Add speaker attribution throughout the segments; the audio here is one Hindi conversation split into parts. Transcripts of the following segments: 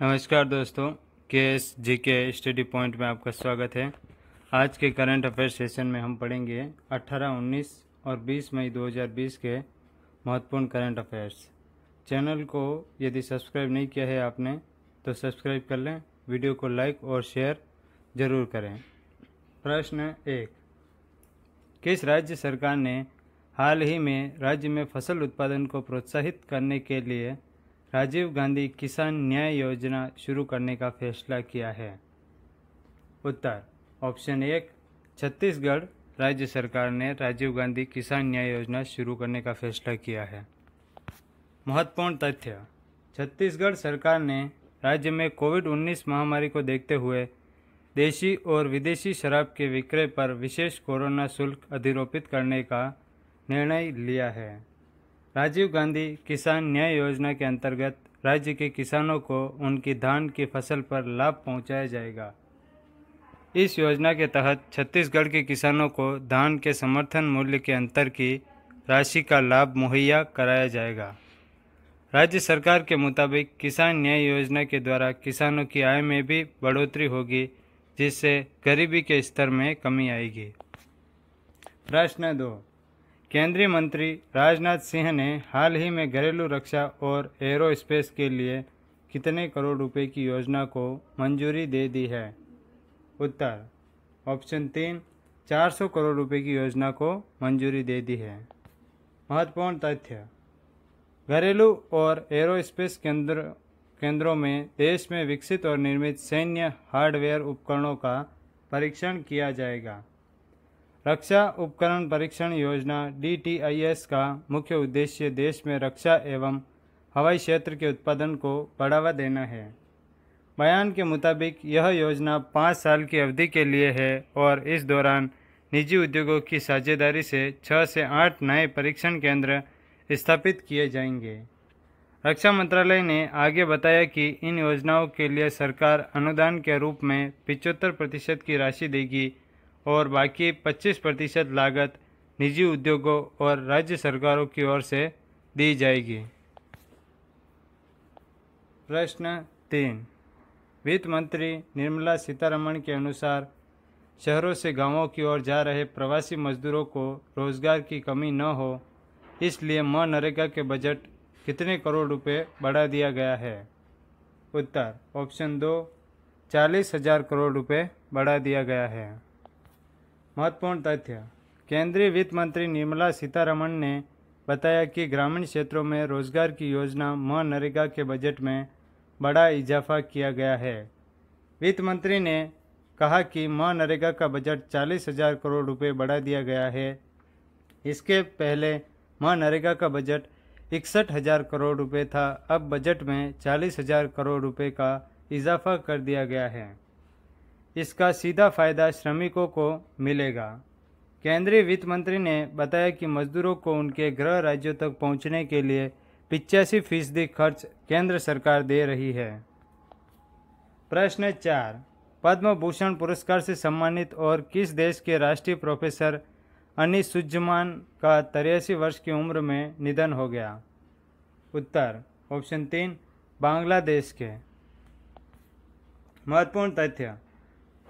Speaker 1: नमस्कार दोस्तों, केएस जीके स्टडी पॉइंट में आपका स्वागत है। आज के करंट अफेयर सेशन में हम पढ़ेंगे 18, 19 और 20 मई 2020 के महत्वपूर्ण करंट अफेयर्स। चैनल को यदि सब्सक्राइब नहीं किया है आपने तो सब्सक्राइब कर लें। वीडियो को लाइक और शेयर ज़रूर करें। प्रश्न 1, किस राज्य सरकार ने हाल ही में राज्य में फसल उत्पादन को प्रोत्साहित करने के लिए राजीव गांधी किसान न्याय योजना शुरू करने का फैसला किया है? उत्तर ऑप्शन 1, छत्तीसगढ़ राज्य सरकार ने राजीव गांधी किसान न्याय योजना शुरू करने का फैसला किया है। महत्वपूर्ण तथ्य, छत्तीसगढ़ सरकार ने राज्य में कोविड-19 महामारी को देखते हुए देशी और विदेशी शराब के विक्रय पर विशेष कोरोना शुल्क अधिरोपित करने का निर्णय लिया है। राजीव गांधी किसान न्याय योजना के अंतर्गत राज्य के किसानों को उनकी धान की फसल पर लाभ पहुंचाया जाएगा। इस योजना के तहत छत्तीसगढ़ के किसानों को धान के समर्थन मूल्य के अंतर की राशि का लाभ मुहैया कराया जाएगा। राज्य सरकार के मुताबिक किसान न्याय योजना के द्वारा किसानों की आय में भी बढ़ोतरी होगी, जिससे गरीबी के स्तर में कमी आएगी। प्रश्न 2, केंद्रीय मंत्री राजनाथ सिंह ने हाल ही में घरेलू रक्षा और एरोस्पेस के लिए कितने करोड़ रुपए की योजना को मंजूरी दे दी है? उत्तर ऑप्शन 3, 400 करोड़ रुपए की योजना को मंजूरी दे दी है। महत्वपूर्ण तथ्य, घरेलू और एरोस्पेस केंद्रों में देश में विकसित और निर्मित सैन्य हार्डवेयर उपकरणों का परीक्षण किया जाएगा। रक्षा उपकरण परीक्षण योजना DTIS का मुख्य उद्देश्य देश में रक्षा एवं हवाई क्षेत्र के उत्पादन को बढ़ावा देना है। बयान के मुताबिक यह योजना 5 साल की अवधि के लिए है और इस दौरान निजी उद्योगों की साझेदारी से 6 से 8 नए परीक्षण केंद्र स्थापित किए जाएंगे। रक्षा मंत्रालय ने आगे बताया कि इन योजनाओं के लिए सरकार अनुदान के रूप में 75% की राशि देगी और बाकी 25% लागत निजी उद्योगों और राज्य सरकारों की ओर से दी जाएगी। प्रश्न 3, वित्त मंत्री निर्मला सीतारमण के अनुसार शहरों से गांवों की ओर जा रहे प्रवासी मजदूरों को रोजगार की कमी न हो, इसलिए मनरेगा के बजट कितने करोड़ रुपए बढ़ा दिया गया है? उत्तर ऑप्शन 2, 40,000 करोड़ रुपए बढ़ा दिया गया है। महत्वपूर्ण तथ्य, केंद्रीय वित्त मंत्री निर्मला सीतारमण ने बताया कि ग्रामीण क्षेत्रों में रोजगार की योजना मनरेगा के बजट में बड़ा इजाफा किया गया है। वित्त मंत्री ने कहा कि मनरेगा का बजट 40,000 करोड़ रुपए बढ़ा दिया गया है। इसके पहले मनरेगा का बजट 61,000 करोड़ रुपए था। अब बजट में 40,000 करोड़ रुपए का इजाफा कर दिया गया है। इसका सीधा फायदा श्रमिकों को मिलेगा। केंद्रीय वित्त मंत्री ने बताया कि मजदूरों को उनके गृह राज्यों तक पहुंचने के लिए 85% खर्च केंद्र सरकार दे रही है। प्रश्न 4, पद्म भूषण पुरस्कार से सम्मानित और किस देश के राष्ट्रीय प्रोफेसर अनिसुज्जमान का 83 वर्ष की उम्र में निधन हो गया? उत्तर ऑप्शन 3, बांग्लादेश के। महत्वपूर्ण तथ्य,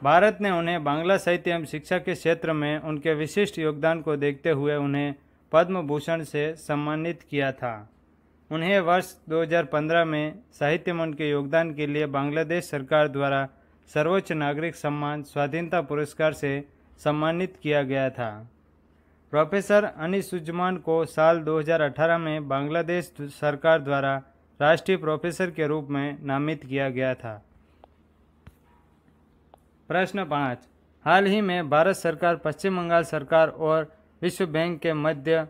Speaker 1: भारत ने उन्हें बांग्ला साहित्य एवं शिक्षा के क्षेत्र में उनके विशिष्ट योगदान को देखते हुए उन्हें पद्म भूषण से सम्मानित किया था। उन्हें वर्ष 2015 में साहित्य में उनके योगदान के लिए बांग्लादेश सरकार द्वारा सर्वोच्च नागरिक सम्मान स्वाधीनता पुरस्कार से सम्मानित किया गया था। प्रोफेसर अनिसुज्जमान को साल 2018 में बांग्लादेश सरकार द्वारा राष्ट्रीय प्रोफेसर के रूप में नामित किया गया था। प्रश्न 5, हाल ही में भारत सरकार, पश्चिम बंगाल सरकार और विश्व बैंक के मध्य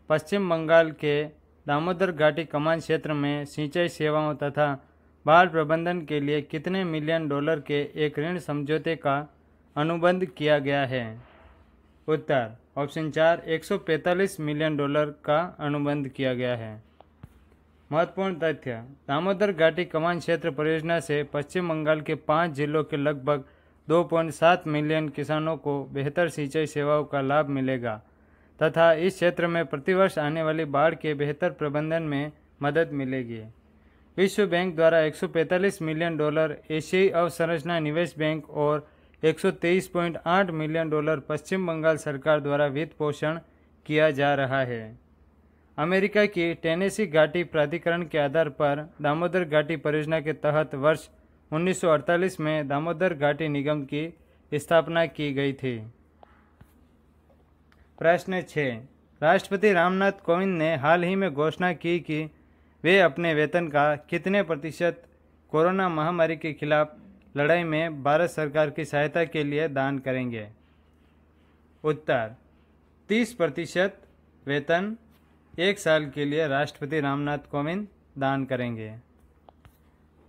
Speaker 1: पश्चिम बंगाल के दामोदर घाटी कमान क्षेत्र में सिंचाई सेवाओं तथा बाढ़ प्रबंधन के लिए कितने मिलियन डॉलर के एक ऋण समझौते का अनुबंध किया गया है? उत्तर ऑप्शन 4, 145 मिलियन डॉलर का अनुबंध किया गया है। महत्वपूर्ण तथ्य, दामोदर घाटी कमान क्षेत्र परियोजना से पश्चिम बंगाल के 5 जिलों के लगभग 2.7 मिलियन किसानों को बेहतर सिंचाई सेवाओं का लाभ मिलेगा तथा इस क्षेत्र में प्रतिवर्ष आने वाली बाढ़ के बेहतर प्रबंधन में मदद मिलेगी। विश्व बैंक द्वारा $145 मिलियन, एशियाई अवसंरचना निवेश बैंक और $123.8 मिलियन पश्चिम बंगाल सरकार द्वारा वित्त पोषण किया जा रहा है। अमेरिका की टेनेसी घाटी प्राधिकरण के आधार पर दामोदर घाटी परियोजना के तहत वर्ष 1948 में दामोदर घाटी निगम की स्थापना की गई थी। प्रश्न 6, राष्ट्रपति रामनाथ कोविंद ने हाल ही में घोषणा की कि वे अपने वेतन का कितने प्रतिशत कोरोना महामारी के खिलाफ लड़ाई में भारत सरकार की सहायता के लिए दान करेंगे। उत्तर 30% वेतन 1 साल के लिए राष्ट्रपति रामनाथ कोविंद दान करेंगे।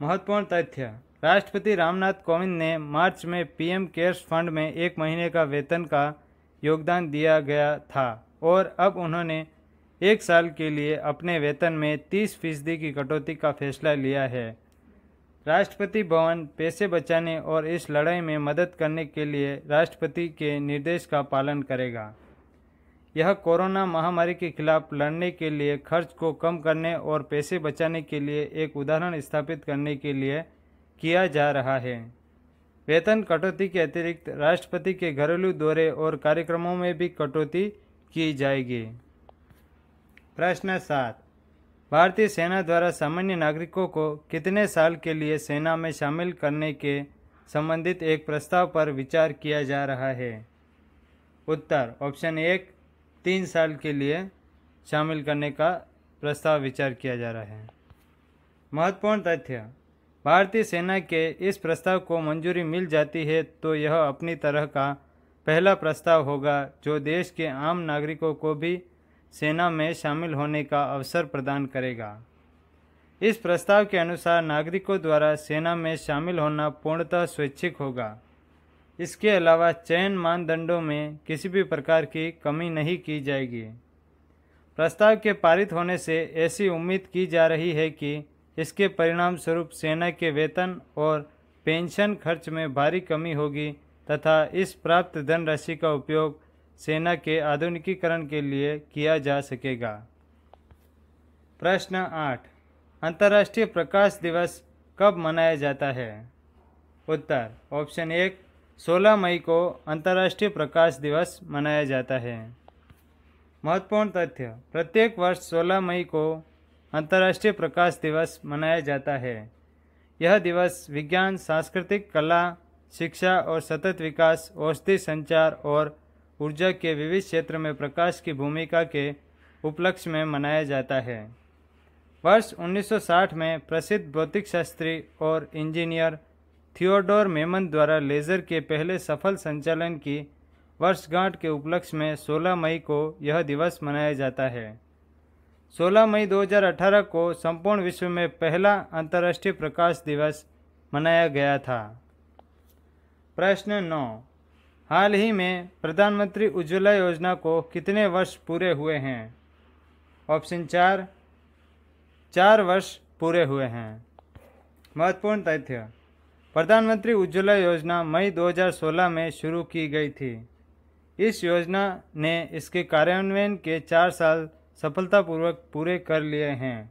Speaker 1: महत्वपूर्ण तथ्य, राष्ट्रपति रामनाथ कोविंद ने मार्च में पीएम केयर्स फंड में 1 महीने का वेतन का योगदान दिया गया था और अब उन्होंने 1 साल के लिए अपने वेतन में 30% की कटौती का फैसला लिया है। राष्ट्रपति भवन पैसे बचाने और इस लड़ाई में मदद करने के लिए राष्ट्रपति के निर्देश का पालन करेगा। यह कोरोना महामारी के खिलाफ लड़ने के लिए खर्च को कम करने और पैसे बचाने के लिए एक उदाहरण स्थापित करने के लिए किया जा रहा है। वेतन कटौती के अतिरिक्त राष्ट्रपति के घरेलू दौरे और कार्यक्रमों में भी कटौती की जाएगी। प्रश्न 7, भारतीय सेना द्वारा सामान्य नागरिकों को कितने साल के लिए सेना में शामिल करने के संबंधित एक प्रस्ताव पर विचार किया जा रहा है। उत्तर ऑप्शन 1, 3 साल के लिए शामिल करने का प्रस्ताव विचार किया जा रहा है। महत्वपूर्ण तथ्य, भारतीय सेना के इस प्रस्ताव को मंजूरी मिल जाती है तो यह अपनी तरह का पहला प्रस्ताव होगा जो देश के आम नागरिकों को भी सेना में शामिल होने का अवसर प्रदान करेगा। इस प्रस्ताव के अनुसार नागरिकों द्वारा सेना में शामिल होना पूर्णतः स्वैच्छिक होगा। इसके अलावा चयन मानदंडों में किसी भी प्रकार की कमी नहीं की जाएगी। प्रस्ताव के पारित होने से ऐसी उम्मीद की जा रही है कि इसके परिणाम स्वरूप सेना के वेतन और पेंशन खर्च में भारी कमी होगी तथा इस प्राप्त धनराशि का उपयोग सेना के आधुनिकीकरण के लिए किया जा सकेगा। प्रश्न 8, अंतर्राष्ट्रीय प्रकाश दिवस कब मनाया जाता है। उत्तर ऑप्शन 1, 16 मई को अंतर्राष्ट्रीय प्रकाश दिवस मनाया जाता है। महत्वपूर्ण तथ्य, प्रत्येक वर्ष 16 मई को अंतर्राष्ट्रीय प्रकाश दिवस मनाया जाता है। यह दिवस विज्ञान, सांस्कृतिक, कला, शिक्षा और सतत विकास, औषधि, संचार और ऊर्जा के विविध क्षेत्र में प्रकाश की भूमिका के उपलक्ष्य में मनाया जाता है। वर्ष 1960 में प्रसिद्ध भौतिक शास्त्री और इंजीनियर थियोडोर मेमन द्वारा लेज़र के पहले सफल संचालन की वर्षगांठ के उपलक्ष्य में 16 मई को यह दिवस मनाया जाता है। 16 मई 2018 को संपूर्ण विश्व में पहला अंतर्राष्ट्रीय प्रकाश दिवस मनाया गया था। प्रश्न 9, हाल ही में प्रधानमंत्री उज्ज्वला योजना को कितने वर्ष पूरे हुए हैं। ऑप्शन 4, 4 वर्ष पूरे हुए हैं। महत्वपूर्ण तथ्य, प्रधानमंत्री उज्ज्वला योजना मई 2016 में शुरू की गई थी। इस योजना ने इसके कार्यान्वयन के 4 साल सफलतापूर्वक पूरे कर लिए हैं।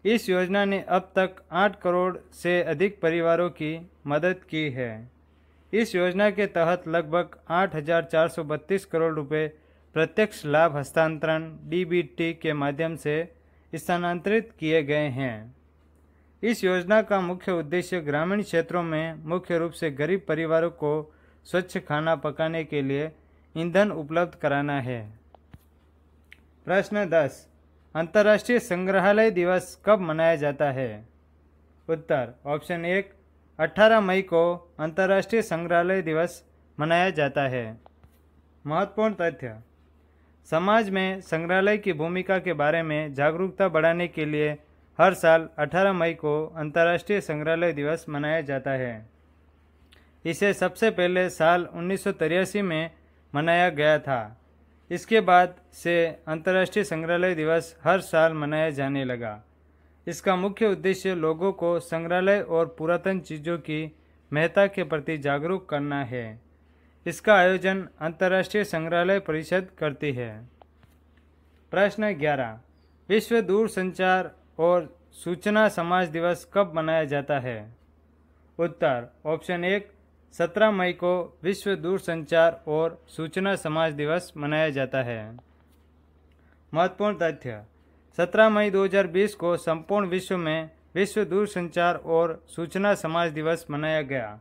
Speaker 1: इस योजना ने अब तक 8 करोड़ से अधिक परिवारों की मदद की है। इस योजना के तहत लगभग 8,432 करोड़ रुपए प्रत्यक्ष लाभ हस्तांतरण डीबीटी के माध्यम से स्थानांतरित किए गए हैं। इस योजना का मुख्य उद्देश्य ग्रामीण क्षेत्रों में मुख्य रूप से गरीब परिवारों को स्वच्छ खाना पकाने के लिए ईंधन उपलब्ध कराना है। प्रश्न 10, अंतर्राष्ट्रीय संग्रहालय दिवस कब मनाया जाता है। उत्तर ऑप्शन 1, 18 मई को अंतर्राष्ट्रीय संग्रहालय दिवस मनाया जाता है। महत्वपूर्ण तथ्य, समाज में संग्रहालय की भूमिका के बारे में जागरूकता बढ़ाने के लिए हर साल 18 मई को अंतर्राष्ट्रीय संग्रहालय दिवस मनाया जाता है। इसे सबसे पहले साल 1983 में मनाया गया था। इसके बाद से अंतर्राष्ट्रीय संग्रहालय दिवस हर साल मनाया जाने लगा। इसका मुख्य उद्देश्य लोगों को संग्रहालय और पुरातन चीज़ों की महत्ता के प्रति जागरूक करना है। इसका आयोजन अंतर्राष्ट्रीय संग्रहालय परिषद करती है। प्रश्न 11, विश्व दूरसंचार और सूचना समाज दिवस कब मनाया जाता है? उत्तर ऑप्शन 1 17 मई को विश्व दूरसंचार और सूचना समाज दिवस मनाया जाता है। महत्वपूर्ण तथ्य 17 मई 2020 को संपूर्ण विश्व में विश्व दूरसंचार और सूचना समाज दिवस मनाया गया।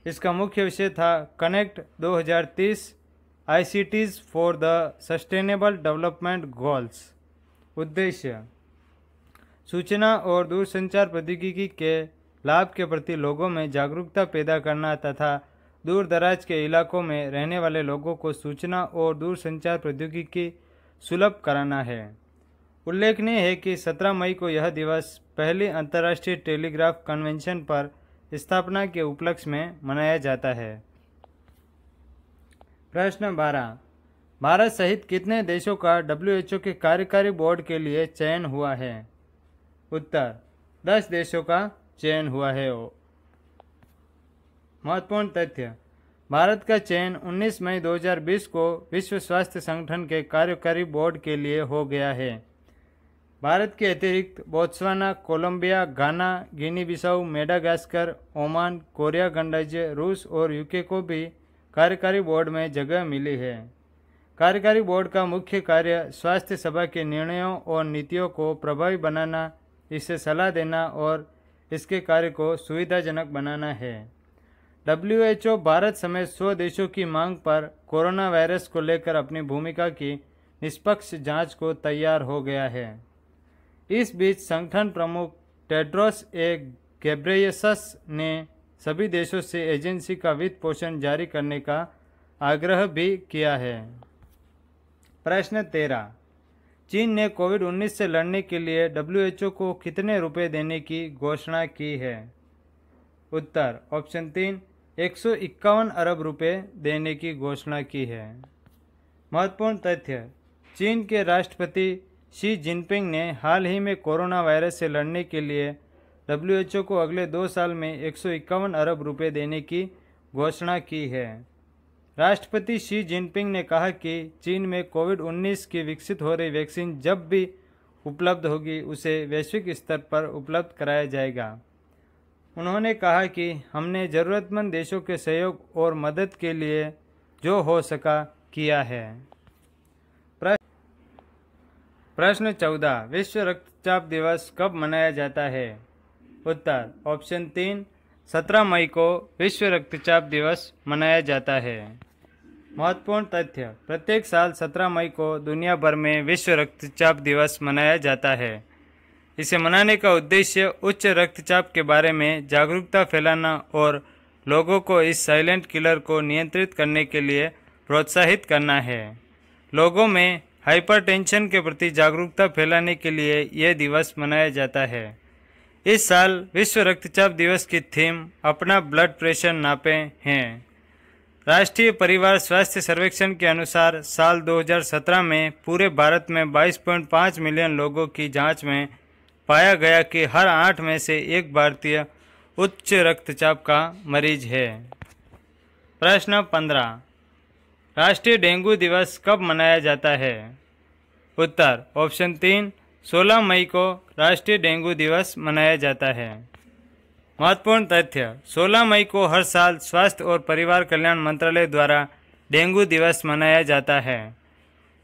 Speaker 1: इसका मुख्य विषय था connect 2030 ICTs for the sustainable development goals. उद्देश्य सूचना और दूरसंचार प्रौद्योगिकी के लाभ के प्रति लोगों में जागरूकता पैदा करना तथा दूर दराज के इलाकों में रहने वाले लोगों को सूचना और दूरसंचार प्रौद्योगिकी सुलभ कराना है। उल्लेखनीय है कि 17 मई को यह दिवस पहली अंतर्राष्ट्रीय टेलीग्राफ कन्वेंशन पर स्थापना के उपलक्ष्य में मनाया जाता है। प्रश्न 12 भारत सहित कितने देशों का WHO के कार्यकारी बोर्ड के लिए चयन हुआ है? उत्तर 10 देशों का चयन हुआ है। महत्वपूर्ण तथ्य भारत का चयन 19 मई 2020 को विश्व स्वास्थ्य संगठन के कार्यकारी बोर्ड के लिए हो गया है। भारत के अतिरिक्त बोत्सवाना, कोलंबिया, घाना, गिनी बिसाऊ, मेडागास्कर, ओमान, कोरिया गणराज्य, रूस और यूके को भी कार्यकारी बोर्ड में जगह मिली है। कार्यकारी बोर्ड का मुख्य कार्य स्वास्थ्य सेवा के निर्णयों और नीतियों को प्रभावी बनाना, इसे सलाह देना और इसके कार्य को सुविधाजनक बनाना है। WHO भारत समेत 100 देशों की मांग पर कोरोना वायरस को लेकर अपनी भूमिका की निष्पक्ष जांच को तैयार हो गया है। इस बीच संगठन प्रमुख टेड्रोस घेब्रेयेसस ने सभी देशों से एजेंसी का वित्त पोषण जारी करने का आग्रह भी किया है। प्रश्न 13 चीन ने कोविड-19 से लड़ने के लिए WHO को कितने रुपए देने की घोषणा की है? उत्तर ऑप्शन 3 151 अरब रुपए देने की घोषणा की है। महत्वपूर्ण तथ्य चीन के राष्ट्रपति शी जिनपिंग ने हाल ही में कोरोना वायरस से लड़ने के लिए WHO को अगले 2 साल में 151 अरब रुपए देने की घोषणा की है। राष्ट्रपति शी जिनपिंग ने कहा कि चीन में कोविड-19 की विकसित हो रही वैक्सीन जब भी उपलब्ध होगी उसे वैश्विक स्तर पर उपलब्ध कराया जाएगा। उन्होंने कहा कि हमने ज़रूरतमंद देशों के सहयोग और मदद के लिए जो हो सका किया है। प्रश्न 14 विश्व रक्तचाप दिवस कब मनाया जाता है? उत्तर ऑप्शन 3 17 मई को विश्व रक्तचाप दिवस मनाया जाता है। महत्वपूर्ण तथ्य प्रत्येक साल 17 मई को दुनिया भर में विश्व रक्तचाप दिवस मनाया जाता है। इसे मनाने का उद्देश्य उच्च रक्तचाप के बारे में जागरूकता फैलाना और लोगों को इस साइलेंट किलर को नियंत्रित करने के लिए प्रोत्साहित करना है। लोगों में हाइपरटेंशन के प्रति जागरूकता फैलाने के लिए यह दिवस मनाया जाता है। इस साल विश्व रक्तचाप दिवस की थीम अपना ब्लड प्रेशर नापें है। राष्ट्रीय परिवार स्वास्थ्य सर्वेक्षण के अनुसार साल 2017 में पूरे भारत में 22.5 मिलियन लोगों की जांच में पाया गया कि हर 8 में से एक भारतीय उच्च रक्तचाप का मरीज है। प्रश्न 15 राष्ट्रीय डेंगू दिवस कब मनाया जाता है? उत्तर ऑप्शन 3 16 मई को राष्ट्रीय डेंगू दिवस मनाया जाता है। महत्वपूर्ण तथ्य 16 मई को हर साल स्वास्थ्य और परिवार कल्याण मंत्रालय द्वारा डेंगू दिवस मनाया जाता है।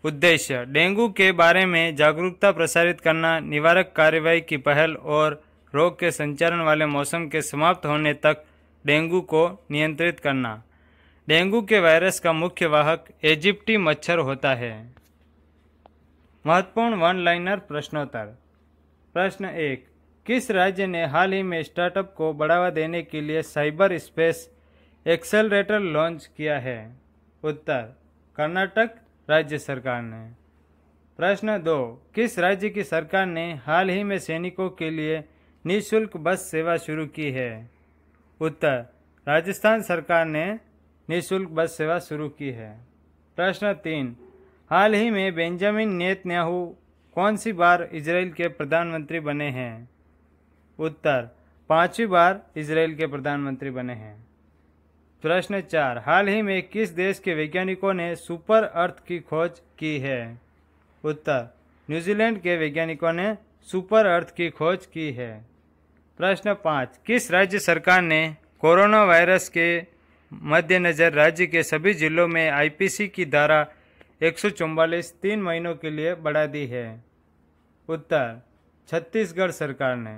Speaker 1: उद्देश्य डेंगू के बारे में जागरूकता प्रसारित करना, निवारक कार्रवाई की पहल और रोग के संचारण वाले मौसम के समाप्त होने तक डेंगू को नियंत्रित करना। डेंगू के वायरस का मुख्य वाहक इजिप्टी मच्छर होता है। महत्वपूर्ण वन लाइनर प्रश्नोत्तर। प्रश्न 1 किस राज्य ने हाल ही में स्टार्टअप को बढ़ावा देने के लिए साइबर स्पेस एक्सेलरेटर लॉन्च किया है? उत्तर कर्नाटक राज्य सरकार ने। प्रश्न 2 किस राज्य की सरकार ने हाल ही में सैनिकों के लिए निःशुल्क बस सेवा शुरू की है? उत्तर राजस्थान सरकार ने निःशुल्क बस सेवा शुरू की है। प्रश्न 3 हाल ही में बेंजामिन नेतन्याहू कौन सी बार इजराइल के प्रधानमंत्री बने हैं? उत्तर 5वीं बार इजराइल के प्रधानमंत्री बने हैं। प्रश्न 4 हाल ही में किस देश के वैज्ञानिकों ने सुपर अर्थ की खोज की है? उत्तर न्यूजीलैंड के वैज्ञानिकों ने सुपर अर्थ की खोज की है। प्रश्न 5, किस राज्य सरकार ने कोरोना वायरस के मद्देनज़र राज्य के सभी जिलों में आईपीसी की धारा 144 3 महीनों के लिए बढ़ा दी है? उत्तर, छत्तीसगढ़ सरकार ने।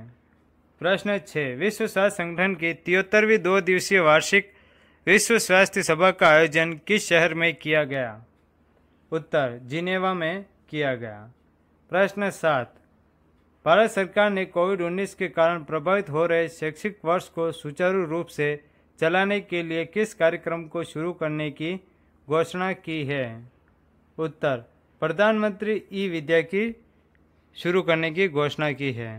Speaker 1: प्रश्न 6, विश्व स्वास्थ्य संगठन की 73वीं 2 दिवसीय वार्षिक विश्व स्वास्थ्य सभा का आयोजन किस शहर में किया गया? उत्तर, जिनेवा में किया गया। प्रश्न 7, भारत सरकार ने कोविड-19 के कारण प्रभावित हो रहे शैक्षिक वर्ष को सुचारू रूप से चलाने के लिए किस कार्यक्रम को शुरू करने की घोषणा की है? उत्तर, प्रधानमंत्री ई विद्या की शुरू करने की घोषणा की है।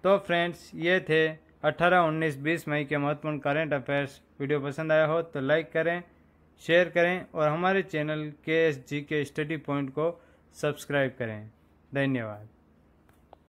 Speaker 1: तो फ्रेंड्स, ये थे 18, 19, 20 मई के महत्वपूर्ण करंट अफेयर्स। वीडियो पसंद आया हो तो लाइक करें, शेयर करें और हमारे चैनल KSGK स्टडी पॉइंट को सब्सक्राइब करें। धन्यवाद।